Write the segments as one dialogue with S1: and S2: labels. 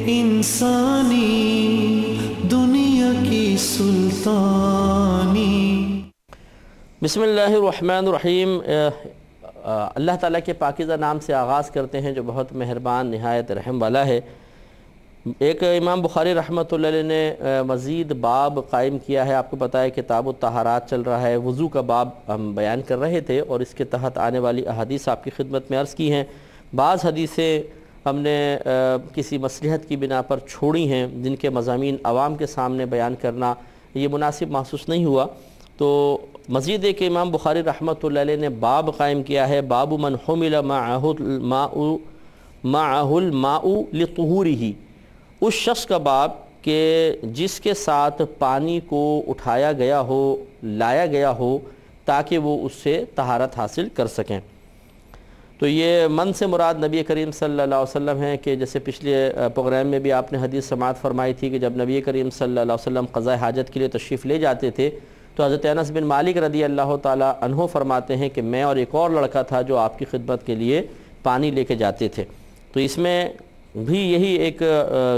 S1: انسانی دنیا کی سلطانی۔
S2: بسم اللہ الرحمن الرحیم۔ اللہ تعالیٰ کے پاکیزہ نام سے آغاز کرتے ہیں جو بہت مہربان نہایت رحم والا ہے۔ ایک امام بخاری رحمۃ اللہ علیہ نے مزید باب قائم کیا ہے۔ آپ کو پتہ ہے کتاب الطہارات چل رہا ہے، وضو کا باب ہم بیان کر رہے تھے اور اس کے تحت آنے والی احادیث آپ کی خدمت میں عرض کی ہیں۔ بعض حدیثیں ہم نے کسی مصلحت کی بنا پر چھوڑی ہیں جن کے مضامین عوام کے سامنے بیان کرنا یہ مناسب محسوس نہیں ہوا، تو مزید ایک امام بخاری رحمۃ اللہ علیہ نے باب قائم کیا ہے، باب من حمل معہ الماء لطہورہ، اس شخص کا باب کہ جس کے ساتھ پانی کو اٹھایا گیا ہو، لایا گیا ہو تاکہ وہ اس سے طہارت حاصل کر سکیں۔ تو یہ من سے مراد نبی کریم صلی اللہ علیہ وسلم ہیں کہ جیسے پچھلے پروگرام میں بھی آپ نے حدیث سماعت فرمائی تھی کہ جب نبی کریم صلی اللہ علیہ وسلم قضاء حاجت کے لیے تشریف لے جاتے تھے تو حضرت انس بن مالک رضی اللہ تعالیٰ عنہ فرماتے ہیں کہ میں اور ایک اور لڑکا تھا جو آپ کی خدمت کے لیے پانی لے کے جاتے تھے۔ تو اس میں بھی یہی ایک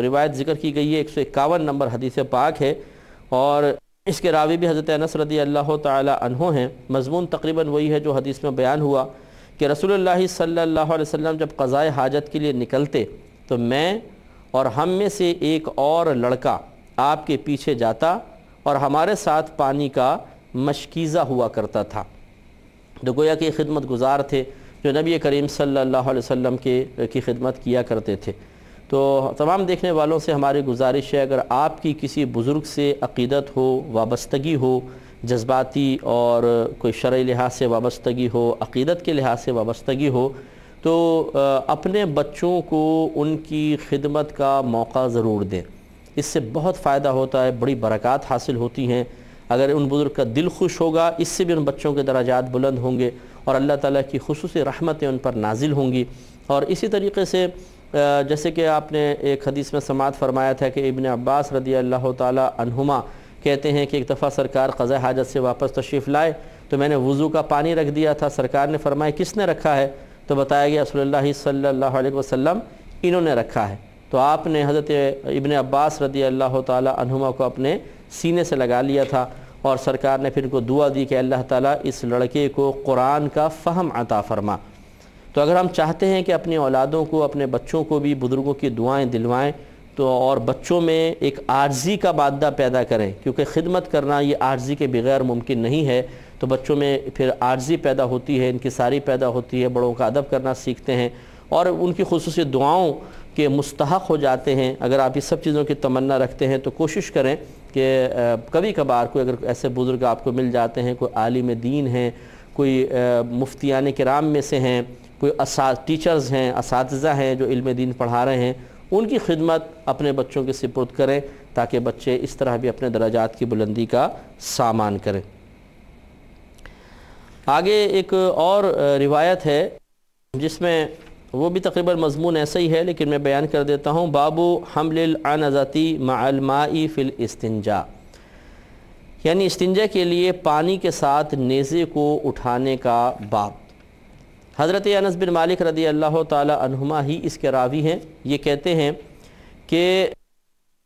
S2: روایت ذکر کی گئی ہے، 151 نمبر حدیث پاک ہے، اور اس کے راوی بھی حضرت انس رضی اللہ تعالیٰ عنہ ہیں۔ مضمون تقریباً وہی ہے جو حدیث میں بیان ہوا کہ رسول اللہ صلی اللہ علیہ وسلم جب قضاء حاجت کے لیے نکلتے تو میں اور ہم میں سے ایک اور لڑکا آپ کے پیچھے جاتا اور ہمارے ساتھ پانی کا مشکیزہ ہوا کرتا تھا۔ تو گویا کہ خدمت گزار تھے جو نبی کریم صلی اللہ علیہ وسلم کی خدمت کیا کرتے تھے۔ تو تمام دیکھنے والوں سے ہماری گزارش ہے، اگر آپ کی کسی بزرگ سے عقیدت ہو، وابستگی ہو، جذباتی اور کوئی شرعی لحاظ سے وابستگی ہو، عقیدت کے لحاظ سے وابستگی ہو، تو اپنے بچوں کو ان کی خدمت کا موقع ضرور دیں۔ اس سے بہت فائدہ ہوتا ہے، بڑی برکات حاصل ہوتی ہیں۔ اگر ان بزرگ کا دل خوش ہوگا اس سے بھی ان بچوں کے درجات بلند ہوں گے اور اللہ تعالیٰ کی خصوصی رحمتیں ان پر نازل ہوں گی۔ اور اسی طریقے سے جیسے کہ آپ نے ایک حدیث میں سماعت فرمایا تھا کہ ابن عباس رضی اللہ تعالیٰ عنہما کہتے ہیں کہ ایک دفعہ سرکار قضاء حاجت سے واپس تشریف لائے تو میں نے وضو کا پانی رکھ دیا تھا۔ سرکار نے فرمایا کس نے رکھا ہے؟ تو بتایا گیا رسول اللہ صلی اللہ علیہ وسلم انہوں نے رکھا ہے۔ تو آپ نے حضرت ابن عباس رضی اللہ تعالیٰ عنہما کو اپنے سینے سے لگا لیا تھا اور سرکار نے پھر ان کو دعا دی کہ اللہ تعالیٰ اس لڑکے کو قرآن کا فہم عطا فرما۔ تو اگر ہم چاہتے ہیں کہ اپنی اولادوں کو، اپنے بچوں کو بھی بزرگوں کی دعائیں دلوائیں تو اور بچوں میں ایک عاجزی کا مادہ پیدا کریں، کیونکہ خدمت کرنا یہ عاجزی کے بغیر ممکن نہیں ہے، تو بچوں میں پھر عاجزی پیدا ہوتی ہے، انکساری پیدا ہوتی ہے، بڑوں کا ادب کرنا سیکھتے ہیں اور ان کی خصوصی دعاؤں کے مستحق ہو جاتے ہیں۔ اگر آپ اس سب چیزوں کی تمنا رکھتے ہیں تو کوشش کریں کہ کبھی کبھار کوئی اگر ایسے بزرگ آپ کو مل جاتے ہیں، کوئی عالم دین ہیں، کوئی مفتیان کرام میں سے ہیں، کوئی ٹیچرز ہیں، اساتذہ ہیں جو علم دین پڑھا رہے ہیں، ان کی خدمت اپنے بچوں کے سپرد کریں تاکہ بچے اس طرح بھی اپنے درجات کی بلندی کا سامان کریں۔ آگے ایک اور روایت ہے جس میں وہ بھی تقریباً مضمون ایسا ہی ہے لیکن میں بیان کر دیتا ہوں، باب حمل العنزتی مع الماء فی الاستنجاء، یعنی استنجا کے لیے پانی کے ساتھ نیزے کو اٹھانے کا باب۔ حضرت انس بن مالک رضی اللہ تعالی عنہما ہی اس کے راوی ہیں۔ یہ کہتے ہیں کہ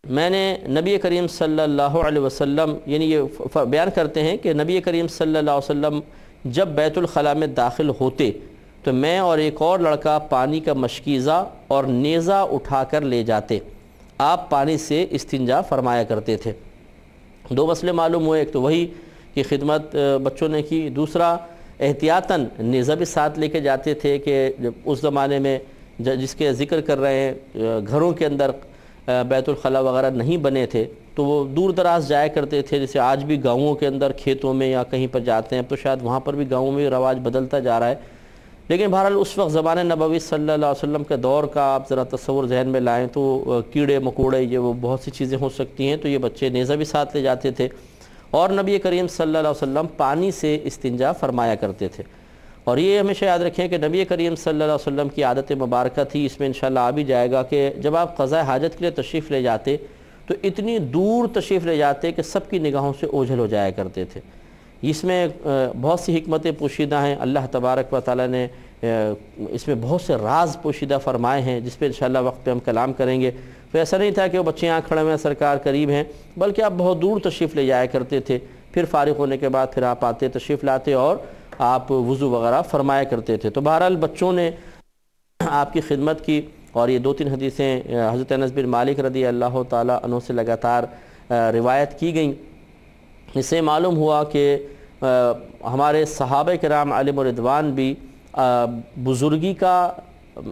S2: میں نے نبی کریم صلی اللہ علیہ وسلم، یعنی یہ بیان کرتے ہیں کہ نبی کریم صلی اللہ علیہ وسلم جب بیت الخلاء میں داخل ہوتے تو میں اور ایک اور لڑکا پانی کا مشکیزہ اور نیزہ اٹھا کر لے جاتے، آپ پانی سے استنجا فرمایا کرتے تھے۔ دو مسئلے معلوم ہوئے، ایک تو وہی کہ خدمت بچوں نے کی، دوسرا احتیاطاً نیزہ بھی ساتھ لے کے جاتے تھے کہ اس زمانے میں جس کے ذکر کر رہے ہیں گھروں کے اندر بیت الخلاء وغیرہ نہیں بنے تھے تو وہ دور دراز جایا کرتے تھے، جیسے آج بھی گاؤں کے اندر کھیتوں میں یا کہیں پر جاتے ہیں، تو شاید وہاں پر بھی گاؤں میں رواج بدلتا جا رہا ہے، لیکن بہرحال اس وقت زمانہ نبوی صلی اللہ علیہ وسلم کے دور کا آپ ذرا تصور ذہن میں لائیں تو کیڑے مکوڑے یہ وہ بہت سی چیزیں ہو سکتی ہیں، تو یہ بچے نیزہ بھی ساتھ لے جاتے تھے اور نبی کریم صلی اللہ علیہ وسلم پانی سے استنجا فرمایا کرتے تھے۔ اور یہ ہمیشہ یاد رکھیں کہ نبی کریم صلی اللہ علیہ وسلم کی عادت مبارکہ تھی، اس میں انشاءاللہ آ بھی جائے گا کہ جب آپ قضاء حاجت کے لیے تشریف لے جاتے تو اتنی دور تشریف لے جاتے کہ سب کی نگاہوں سے اوجھل ہو جایا کرتے تھے۔ اس میں بہت سی حکمتیں پوشیدہ ہیں۔ اللہ تبارک و تعالیٰ نے اس میں بہت سے راز پوشیدہ فرمائے ہیں جس پہ انشاءاللہ وقت پہ ہم کلام کریں گے۔ تو ایسا نہیں تھا کہ وہ بچے یہاں کھڑے ہوئے ہیں سرکار قریب ہیں، بلکہ آپ بہت دور تشریف لے جایا کرتے تھے، پھر فارغ ہونے کے بعد پھر آپ آتے تشریف لاتے اور آپ وضو وغیرہ فرمایا کرتے تھے۔ تو بہرحال بچوں نے آپ کی خدمت کی، اور یہ 2-3 حدیثیں حضرت انس بن مالک رضی اللہ تعالیٰ عنہ سے لگاتار روایت کی گئیں۔ اس سے معلوم ہوا کہ ہمارے صحابہ کرام علیہم رضوان بھی بزرگی کا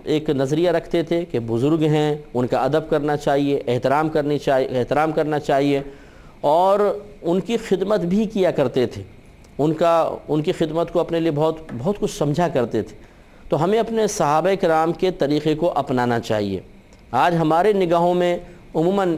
S2: ایک نظریہ رکھتے تھے کہ بزرگ ہیں، ان کا ادب کرنا چاہیے، احترام کرنا چاہیے، اور ان کی خدمت بھی کیا کرتے تھے، ان کی خدمت کو اپنے لیے بہت کچھ سمجھا کرتے تھے۔ تو ہمیں اپنے صحابہ کرام کے طریقے کو اپنانا چاہیے۔ آج ہمارے نگاہوں میں عموماً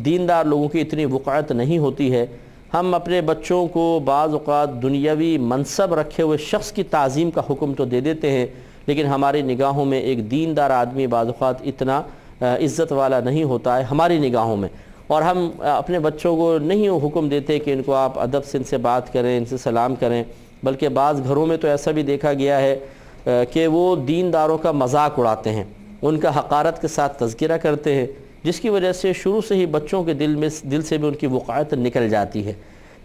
S2: دیندار لوگوں کی اتنی وقعت نہیں ہوتی ہے، ہم اپنے بچوں کو بعض اوقات دنیاوی منصب رکھے ہوئے شخص کی تعظیم کا حکم تو دے دیتے ہیں، لیکن ہماری نگاہوں میں ایک دیندار آدمی بعض اوقات اتنا عزت والا نہیں ہوتا ہے ہماری نگاہوں میں، اور ہم اپنے بچوں کو نہیں حکم دیتے کہ ان کو آپ ادب سے ان سے بات کریں، ان سے سلام کریں، بلکہ بعض گھروں میں تو ایسا بھی دیکھا گیا ہے کہ وہ دینداروں کا مذاق اڑاتے ہیں، ان کا حقارت کے ساتھ تذکرہ کرتے ہیں، جس کی وجہ سے شروع سے ہی بچوں کے دل سے بھی ان کی وقعت نکل جاتی ہے۔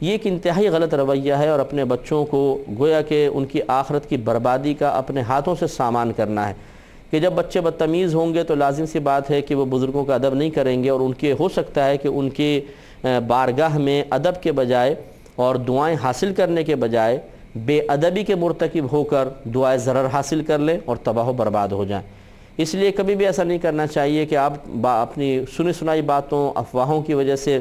S2: یہ ایک انتہائی غلط رویہ ہے، اور اپنے بچوں کو گویا کہ ان کی آخرت کی بربادی کا اپنے ہاتھوں سے سامان کرنا ہے کہ جب بچے بدتمیز ہوں گے تو لازم سی بات ہے کہ وہ بزرگوں کا ادب نہیں کریں گے، اور ان کے ہو سکتا ہے کہ ان کے بارگاہ میں ادب کے بجائے اور دعائیں حاصل کرنے کے بجائے بے ادبی کے مرتکب ہو کر دعائیں ضرر حاصل کر لیں اور تباہ و برباد ہو جائیں۔ اس لیے کبھی بھی ایسا نہیں کرنا چاہیے کہ آپ اپنی سنی سنائی باتوں، افواہوں کی وجہ سے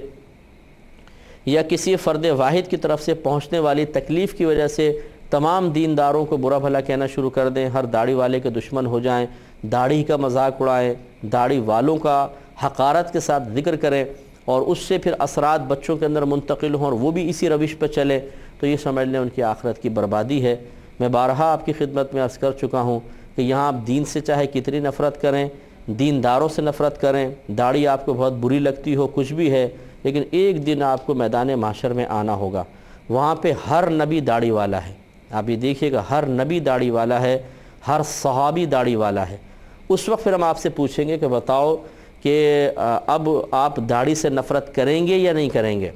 S2: یا کسی فرد واحد کی طرف سے پہنچنے والی تکلیف کی وجہ سے تمام دینداروں کو برا بھلا کہنا شروع کر دیں، ہر داڑھی والے کے دشمن ہو جائیں، داڑھی کا مذاق اڑائیں، داڑھی والوں کا حقارت کے ساتھ ذکر کریں، اور اس سے پھر اثرات بچوں کے اندر منتقل ہوں اور وہ بھی اسی روش پہ چلے، تو یہ سمجھ لیں ان کی آخرت کی بربادی ہے۔ میں بارہا آپ کی خدمت میں عرض کر چکا ہوں کہ یہاں آپ دین سے چاہے کتنی نفرت کریں، دینداروں سے نفرت کریں، داڑھی آپ کو بہت بری لگتی ہو، کچھ بھی ہے، لیکن ایک دن آپ کو میدان محشر میں آنا ہوگا، وہاں پہ ہر نبی داڑھی والا ہے۔ آپ یہ دیکھیے گا، ہر نبی داڑھی والا ہے، ہر صحابی داڑھی والا ہے۔ اس وقت پھر ہم آپ سے پوچھیں گے کہ بتاؤ کہ اب آپ داڑھی سے نفرت کریں گے یا نہیں کریں گے؟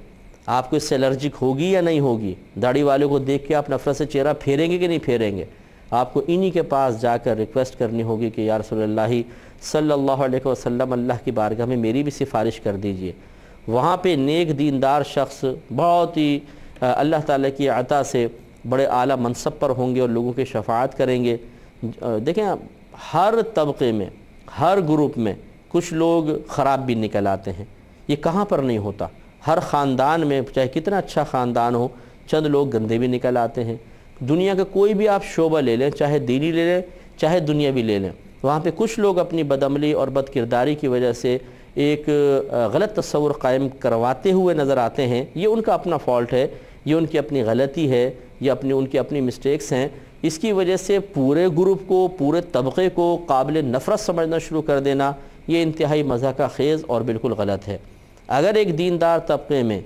S2: آپ کو اس سے الرجک ہوگی یا نہیں ہوگی؟ داڑھی والوں کو دیکھ کے آپ نفرت سے چہرہ پھیریں گے کہ نہیں پھیریں گے؟ آپ کو انہی کے پاس جا کر ریکویسٹ کرنی ہوگی کہ یا رسول اللہ صلی اللہ علیہ وسلم، اللہ کی بارگاہ میں میری بھی سفارش کر دیجئے۔ وہاں پہ نیک دیندار شخص بہت ہی اللہ تعالیٰ کی عطا سے بڑے اعلیٰ منصب پر ہوں گے اور لوگوں کی شفاعت کریں گے۔ دیکھیں ہر طبقے میں، ہر گروپ میں کچھ لوگ خراب بھی نکل آتے ہیں، یہ کہاں پر نہیں ہوتا؟ ہر خاندان میں چاہے کتنا اچھا خاندان ہو، چند لوگ گندے بھی نکل آتے ہیں۔ دنیا کا کوئی بھی آپ شعبہ لے لیں، چاہے دینی لے لیں چاہے دنیاوی لے لیں، وہاں پہ کچھ لوگ اپنی بدعملی اور بد کرداری کی وجہ سے ایک غلط تصور قائم کرواتے ہوئے نظر آتے ہیں۔ یہ ان کا اپنا فالٹ ہے، یہ ان کی اپنی غلطی ہے، یہ ان کی اپنی مسٹیکس ہیں۔ اس کی وجہ سے پورے گروپ کو، پورے طبقے کو قابل نفرت سمجھنا شروع کر دینا، یہ انتہائی مضحکہ خیز اور بالکل غلط ہے۔ اگر ایک دیندار طبقے میں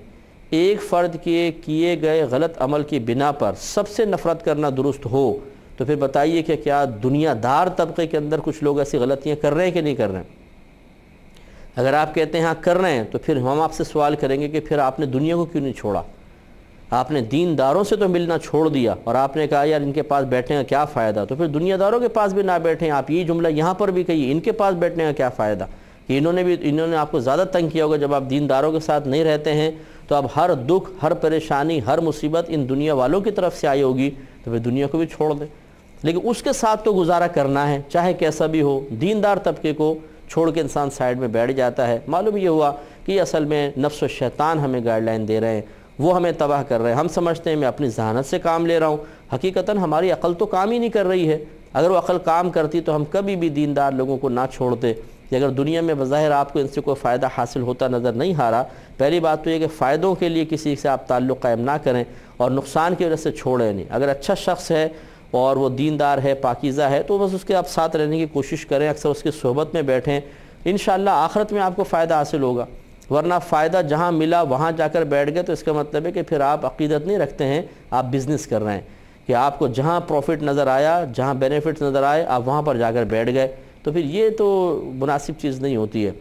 S2: ایک فرد کے کیے گئے غلط عمل کی بنا پر سب سے نفرت کرنا درست ہو، تو پھر بتائیے کہ کیا دنیا دار طبقے کے اندر کچھ لوگ ایسی غلطیاں کر رہے ہیں کہ نہیں کر رہے ہیں؟ اگر آپ کہتے ہیں ہاں کر رہے ہیں، تو پھر ہم آپ سے سوال کریں گے کہ پھر آپ نے دنیا کو کیوں نہیں چھوڑا؟ آپ نے دینداروں سے تو ملنا چھوڑ دیا، اور آپ نے کہا یار ان کے پاس بیٹھنے کا کیا فائدہ، تو پھر دنیا داروں کے پاس بھی نہ بیٹھیں۔ آپ یہ جملہ یہاں پر بھی کہیے، ان کے پاس بیٹھنے کا کیا فائدہ، کہ انہوں نے آپ کو زیادہ تنگ کیا ہوگا۔ جب آپ دینداروں کے ساتھ نہیں رہتے ہیں تو اب ہر دکھ، ہر پریشانی، ہر مصیبت ان دنیا والوں کی طرف سے آئی ہوگی، تو پھر دنیا کو بھی چھوڑ دیں۔ لیکن اس کے ساتھ تو گزارا کرنا ہے، چاہے کیسا بھی ہو۔ دیندار طبقے کو چھوڑ کے انسان سائیڈ میں بیٹھ جاتا ہے، معلوم یہ ہوا کہ اصل میں نفس و شیطان ہمیں گائیڈ لائن دے رہے ہیں، وہ ہمیں تباہ کر رہے ہیں۔ ہم سمجھتے ہیں میں اپنی ذہانت سے کام لے رہا ہوں، حقیقتاً ہماری عقل تو کام ہی نہیں کر رہی ہے۔ اگر وہ عقل کام کرتی تو ہم کبھی بھی دیندار لوگوں کو نہ چھوڑتے۔ کہ اگر دنیا میں بظاہر آپ کو ان سے کوئی فائدہ حاصل ہوتا نظر نہیں آ رہا، پہلی بات تو یہ کہ فائدوں کے لیے کسی سے آپ تعلق قائم نہ کریں، اور نقصان کی وجہ سے چھوڑیں نہیں۔ اگر اچھا شخص ہے اور وہ دیندار ہے، پاکیزہ ہے، تو بس اس کے آپ ساتھ رہنے کی کوشش کریں، اکثر اس کی صحبت میں بیٹھیں، انشاءاللہ آخرت میں آپ کو فائدہ حاصل ہوگا۔ ورنہ فائدہ جہاں ملا وہاں جا کر بیٹھ گئے تو اس کا مطلب ہے کہ پھر آپ عقیدت نہیں رکھتے ہیں، آپ بزنس کر رہے ہیں۔ کہ آپ کو جہاں پروفٹ نظر آیا، جہاں بینیفٹس نظر آئے، آپ وہاں پر جا کر بیٹھ گئے، تو پھر یہ تو مناسب چیز نہیں ہوتی ہے۔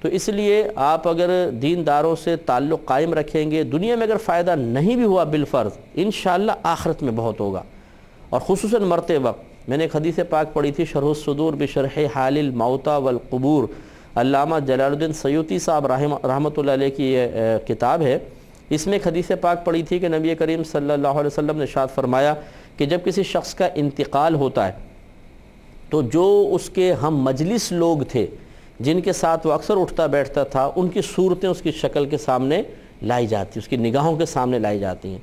S2: تو اس لیے آپ اگر دینداروں سے تعلق قائم رکھیں گے، دنیا میں اگر فائدہ نہیں بھی ہوا بالفرض، انشاءاللہ آخرت میں بہت ہوگا۔ اور خصوصاً مرتے وقت میں نے ایک حدیث پاک پڑھی تھی، شرح الصدور بشرح حال الموتى والقبور، علامہ جلال الدین سیوطی صاحب رحمۃ اللہ علیہ کی یہ کتاب ہے۔ اس میں ایک حدیث پاک پڑھی تھی کہ نبی کریم صلی اللہ علیہ وسلم نے ارشاد فرمایا کہ جب کسی شخص کا انتقال ہوتا ہے تو جو اس کے ہم مجلس لوگ تھے، جن کے ساتھ وہ اکثر اٹھتا بیٹھتا تھا، ان کی صورتیں اس کی شکل کے سامنے لائی جاتی، اس کی نگاہوں کے سامنے لائی جاتی ہیں۔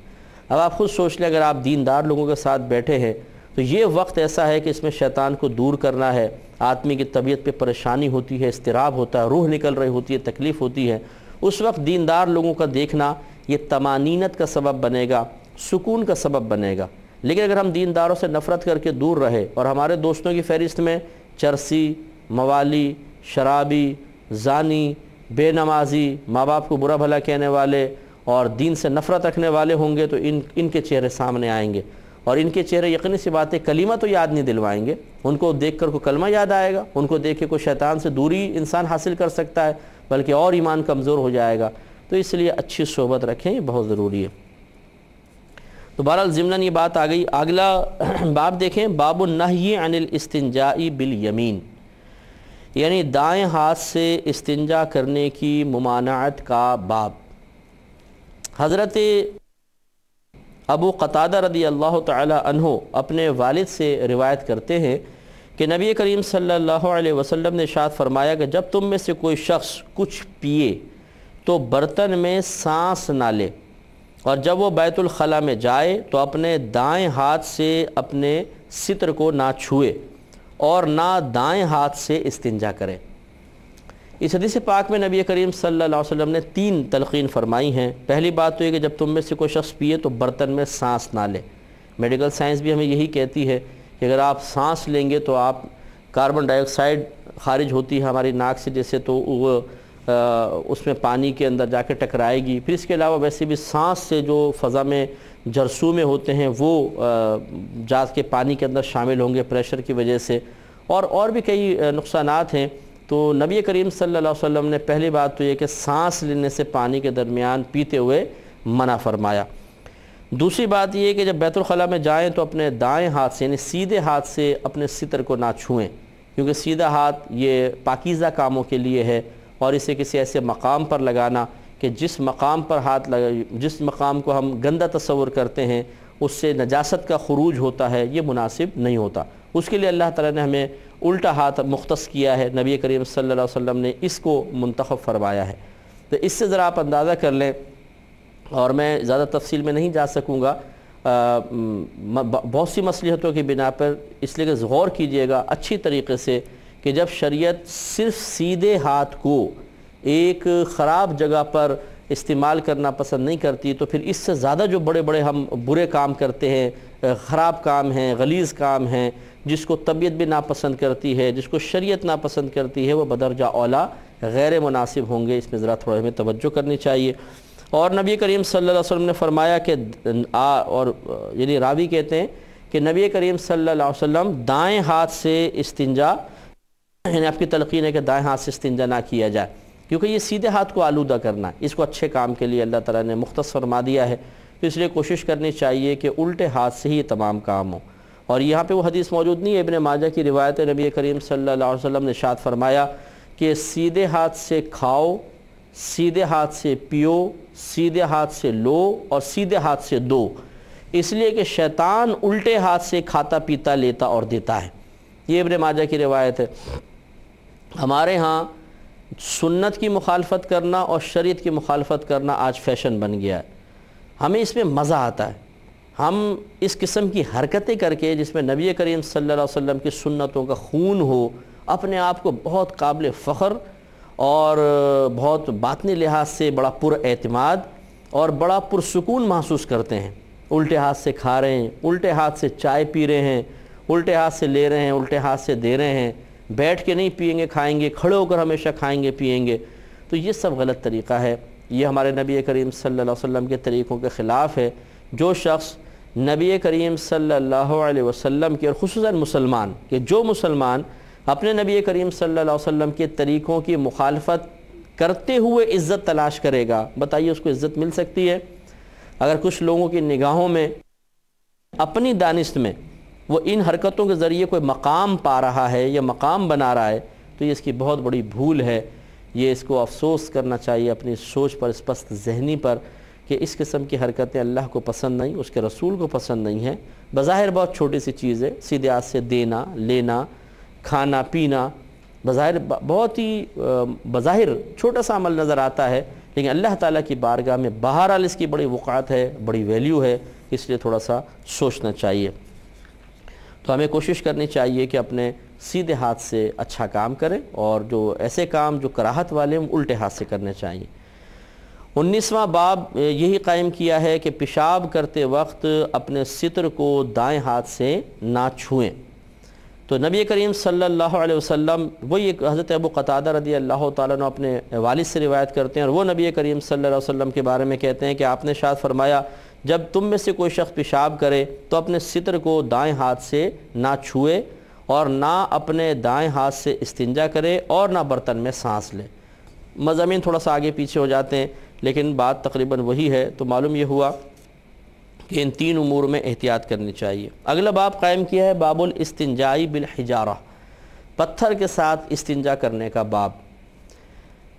S2: اب آپ خود سوچ لیں، اگر آپ دیندار لوگوں کے ساتھ بیٹھے ہیں تو یہ وقت ایسا ہے کہ اس میں شیطان کو دور کرنا ہے، آدمی کی طبیعت پہ پریشانی ہوتی ہے، اضطراب ہوتا ہے، روح نکل رہی ہوتی ہے، تکلیف ہوتی ہے، اس وقت دیندار لوگوں کا دیکھنا یہ طمانینت کا سبب بنے گا، سکون کا سبب بنے گا۔ لیکن اگر ہم دینداروں سے نفرت کر کے دور رہے اور ہمارے دوستوں کی فہرست میں چرسی، موالی، شرابی، زانی، بے نمازی، ماں باپ کو برا بھلا کہنے والے اور دین سے نفرت رکھنے والے ہوں گے تو ان کے چہرے سامنے آئیں گے، اور ان کے چہرے یقینی سی بات ہے کلمہ تو یاد نہیں دلوائیں گے۔ ان کو دیکھ کر کوئی کلمہ یاد آئے گا، ان کو دیکھ کے کوئی شیطان سے دوری انسان حاصل کر سکتا ہے، بلکہ اور ایمان کمزور ہو جائے گا۔ تو اس لیے اچھی صحبت رکھیں، یہ بہت ضروری ہے۔ تو بہرحال ضمناً یہ بات آ گئی۔ اگلا باب دیکھیں، باب النہی عن الاستنجاء بالیمین، یعنی دائیں ہاتھ سے استنجا کرنے کی ممانعت کا باب۔ حضرت ابو قتادہ رضی اللہ تعالی عنہ اپنے والد سے روایت کرتے ہیں کہ نبی کریم صلی اللہ علیہ وسلم نے ارشاد فرمایا کہ جب تم میں سے کوئی شخص کچھ پیے تو برتن میں سانس نہ لے، اور جب وہ بیت الخلاء میں جائے تو اپنے دائیں ہاتھ سے اپنے ستر کو نہ چھوئے اور نہ دائیں ہاتھ سے استنجا کرے۔ اس حدیث پاک میں نبی کریم صلی اللہ علیہ وسلم نے 3 تلقین فرمائی ہیں۔ پہلی بات تو یہ کہ جب تم میں سے کوئی شخص پیے تو برتن میں سانس نہ لے۔ میڈیکل سائنس بھی ہمیں یہی کہتی ہے کہ اگر آپ سانس لیں گے تو آپ کاربن ڈائی آکسائڈ خارج ہوتی ہے ہماری ناک سے جیسے، تو وہ اس میں پانی کے اندر جا کے ٹکرائے گی۔ پھر اس کے علاوہ ویسے بھی سانس سے جو فضا میں جرثومے ہوتے ہیں وہ جا کے پانی کے اندر شامل ہوں گے پریشر کی وجہ سے، اور بھی کئی نقصانات ہیں۔ تو نبی کریم صلی اللہ علیہ وسلم نے پہلی بات تو یہ کہ سانس لینے سے پانی کے درمیان پیتے ہوئے منع فرمایا۔ دوسری بات یہ کہ جب بیت الخلاء میں جائیں تو اپنے دائیں ہاتھ سے یعنی سیدھے ہاتھ سے اپنے ستر کو نہ چھوئیں، کیونکہ سیدھا ہاتھ یہ پاکیزہ کاموں کے لیے ہے، اور اسے کسی ایسے مقام پر لگانا کہ جس مقام پر جس مقام کو ہم گندہ تصور کرتے ہیں اس سے نجاست کا خروج ہوتا ہے، یہ مناسب نہیں ہوتا۔ اس کے لیے اللہ تعالیٰ نے ہمیں الٹا ہاتھ مختص کیا ہے، نبی کریم صلی اللہ علیہ وسلم نے اس کو منتخب فرمایا ہے۔ تو اس سے ذرا آپ اندازہ کر لیں، اور میں زیادہ تفصیل میں نہیں جا سکوں گا بہت سی مصلحتوں کی بنا پر، اس لیے کہ غور کیجئے گا اچھی طریقے سے کہ جب شریعت صرف سیدھے ہاتھ کو ایک خراب جگہ پر استعمال کرنا پسند نہیں کرتی، تو پھر اس سے زیادہ جو بڑے بڑے ہم برے کام کرتے ہیں، خراب کام ہیں، غلیظ کام ہیں، جس کو طبیعت بھی ناپسند کرتی ہے، جس کو شریعت ناپسند کرتی ہے، وہ بدرجہ اولا غیر مناسب ہوں گے۔ اس میں ذرا تھوڑا ہمیں توجہ کرنی چاہیے۔ اور نبی کریم صلی اللہ علیہ وسلم نے فرمایا کہ یعنی راوی کہتے ہیں کہ نبی کریم صلی اللہ علیہ وسلم دائیں ہاتھ سے استنجا، یعنی آپ کی تلقین ہے کہ دائیں ہاتھ سے استنجا نہ کیا جائے، کیونکہ یہ سیدھے ہاتھ کو آلودہ کرنا ہے، اس کو اچھے کام کے لیے اللہ تعالیٰ نے مختص فرما دیا ہے، تو اس لیے کوشش کرنی چاہیے کہ الٹے ہاتھ سے ہی یہ تمام کام ہوں۔ اور یہاں پہ وہ حدیث موجود نہیں ہے، ابن ماجہ کی روایت ہے، نبی کریم صلی اللہ علیہ وسلم نے ارشاد فرمایا کہ سیدھے ہاتھ سے کھاؤ، سیدھے ہاتھ سے پیو، سیدھے ہاتھ سے لو اور سیدھے ہاتھ سے دو، اس لیے کہ شیطان الٹے ہاتھ سے کھاتا پیتا لیتا اور دیتا ہے۔ یہ ابن ماجہ کی روایت ہے۔ ہمارے ہاں سنت کی مخالفت کرنا اور شریعت کی مخالفت کرنا آج فیشن بن گیا ہے، ہمیں اس میں مزہ آتا ہے۔ ہم اس قسم کی حرکتیں کر کے جس میں نبی کریم صلی اللہ علیہ وسلم کی سنتوں کا خون ہو، اپنے آپ کو بہت قابل فخر اور بہت باطنی لحاظ سے بڑا پر اعتماد اور بڑا پرسکون محسوس کرتے ہیں۔ الٹے ہاتھ سے کھا رہے ہیں، الٹے ہاتھ سے چائے پی رہے ہیں، الٹے ہاتھ سے لے رہے ہیں، الٹے ہاتھ سے دے رہے ہیں، بیٹھ کے نہیں پئیں گے کھائیں گے، کھڑے ہو کر ہمیشہ کھائیں گے پئیں گے، تو یہ سب غلط طریقہ ہے، یہ ہمارے نبی کریم صلی اللہ علیہ وسلم کے طریقوں کے خلاف ہے۔ جو شخص نبی کریم صلی اللہ علیہ وسلم کی، اور خصوصاً مسلمان، کہ جو مسلمان اپنے نبی کریم صلی اللہ علیہ وسلم کے طریقوں کی مخالفت کرتے ہوئے عزت تلاش کرے گا، بتائیے اس کو عزت مل سکتی ہے؟ اگر کچھ لوگوں کی نگاہوں میں اپنی دانست میں وہ ان حرکتوں کے ذریعے کوئی مقام پا رہا ہے یا مقام بنا رہا ہے تو یہ اس کی بہت بڑی بھول ہے۔ یہ اس کو افسوس کرنا چاہیے اپنی سوچ پر، اس پست ذہنی پر، کہ اس قسم کی حرکتیں اللہ کو پسند نہیں، اس کے رسول کو پسند نہیں ہیں۔ بظاہر بہت چھوٹی سی چیز ہے، سیدھے ہاتھ سے دینا لینا، کھانا پینا، بظاہر بہت ہی بظاہر چھوٹا سا عمل نظر آتا ہے، لیکن اللہ تعالیٰ کی بارگاہ میں بہرحال اس کی بڑی وقعت ہے، بڑی ویلیو ہے، اس لیے تھوڑا سا سوچنا چاہیے۔ تو ہمیں کوشش کرنی چاہیے کہ اپنے سیدھے ہاتھ سے اچھا کام کریں، اور جو ایسے کام جو کراہت والے ہیں الٹے ہاتھ سے کرنے چاہیے۔ 19واں باب یہی قائم کیا ہے کہ پیشاب کرتے وقت اپنے ستر کو دائیں ہاتھ سے نہ چھوئیں۔ تو نبی کریم صلی اللہ علیہ وسلم، وہی حضرت ابو قتادہ رضی اللہ تعالیٰ عنہ اپنے والد سے روایت کرتے ہیں، اور وہ نبی کریم صلی اللہ علیہ وسلم کے بارے میں کہتے ہیں کہ آپ نے ارشاد فرمایا، جب تم میں سے کوئی شخص پیشاب کرے تو اپنے ستر کو دائیں ہاتھ سے نہ چھوئے، اور نہ اپنے دائیں ہاتھ سے استنجا کرے، اور نہ برتن میں سانس لے۔ مضامین تھوڑا سا آگے پیچھے ہو جاتے ہیں لیکن بات تقریباً وہی ہے۔ تو معلوم یہ ہوا کہ ان تین امور میں احتیاط کرنی چاہیے۔ اگلا باب قائم کیا ہے باب الاستنجائی بالحجارہ، پتھر کے ساتھ استنجا کرنے کا باب۔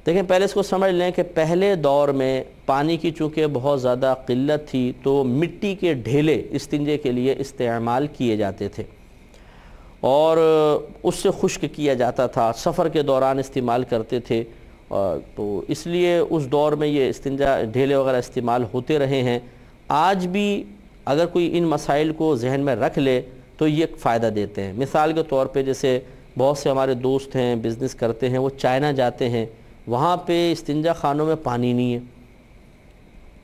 S2: دیکھیں پہلے اس کو سمجھ لیں کہ پہلے دور میں پانی کی چونکہ بہت زیادہ قلت تھی تو مٹی کے ڈھیلے استنجے کے لیے استعمال کیے جاتے تھے، اور اس سے خشک کیا جاتا تھا، سفر کے دوران استعمال کرتے تھے، تو اس لیے اس دور میں یہ استنجا ڈھیلے وغیرہ استعمال ہوتے رہے ہیں۔ آج بھی اگر کوئی ان مسائل کو ذہن میں رکھ لے تو یہ فائدہ دیتے ہیں۔ مثال کے طور پہ جیسے بہت سے ہمارے دوست ہیں بزنس کرتے ہیں، وہ چائنا جاتے ہیں، وہاں پہ استنجا خانوں میں پانی نہیں ہے،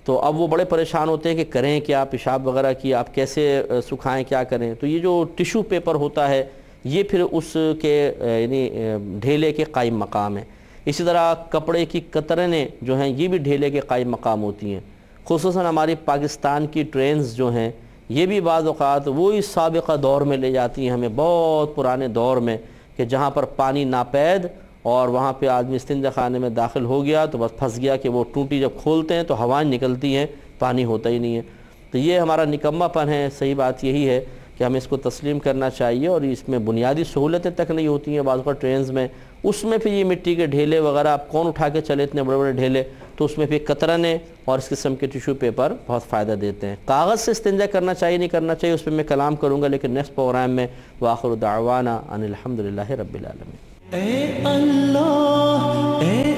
S2: تو اب وہ بڑے پریشان ہوتے ہیں کہ کریں کیا، پیشاب وغیرہ کی آپ کیسے سکھائیں، کیا کریں۔ تو یہ جو ٹیشو پیپر ہوتا ہے یہ پھر اس کے یعنی ڈھیلے کے قائم مقام ہے۔ اسی طرح کپڑے کی قطرنیں جو ہیں یہ بھی ڈھیلے کے قائم مقام ہوتی ہیں۔ خصوصاً ہماری پاکستان کی ٹرینز جو ہیں یہ بھی بعض اوقات وہی سابقہ دور میں لے جاتی ہیں ہمیں، بہت پرانے دور میں، کہ جہاں پر پانی ناپید، اور وہاں پہ آدمی استنجا خانے میں داخل ہو گیا تو بس پھنس گیا، کہ وہ ٹوٹی جب کھولتے ہیں تو ہوائیں نکلتی ہیں، پانی ہوتا ہی نہیں ہے۔ تو یہ ہمارا نکمہ پن ہے۔ صحیح بات یہی ہے کہ ہمیں اس کو تسلیم کرنا چاہیے، اور اس میں بنیادی سہولتیں تک نہیں ہوتی ہیں بعض اوقات ٹرینز میں، اس میں پھر یہ مٹی کے ڈھیلے وغیرہ آپ کون اٹھا کے چلے اتنے بڑے بڑے ڈھیلے، تو اس میں پھر قطرنیں اور اس قسم کے ٹیشو پیپر بہت فائدہ دیتے ہیں۔ کاغذ سے استنجا کرنا چاہیے نہیں کرنا چاہیے اس پہ میں کلام کروں گا، لیکن نیکسٹ پروگرام میں۔ وآخر دعوانا ان الحمدللہ رب العالمین۔
S1: اے اللہ، اے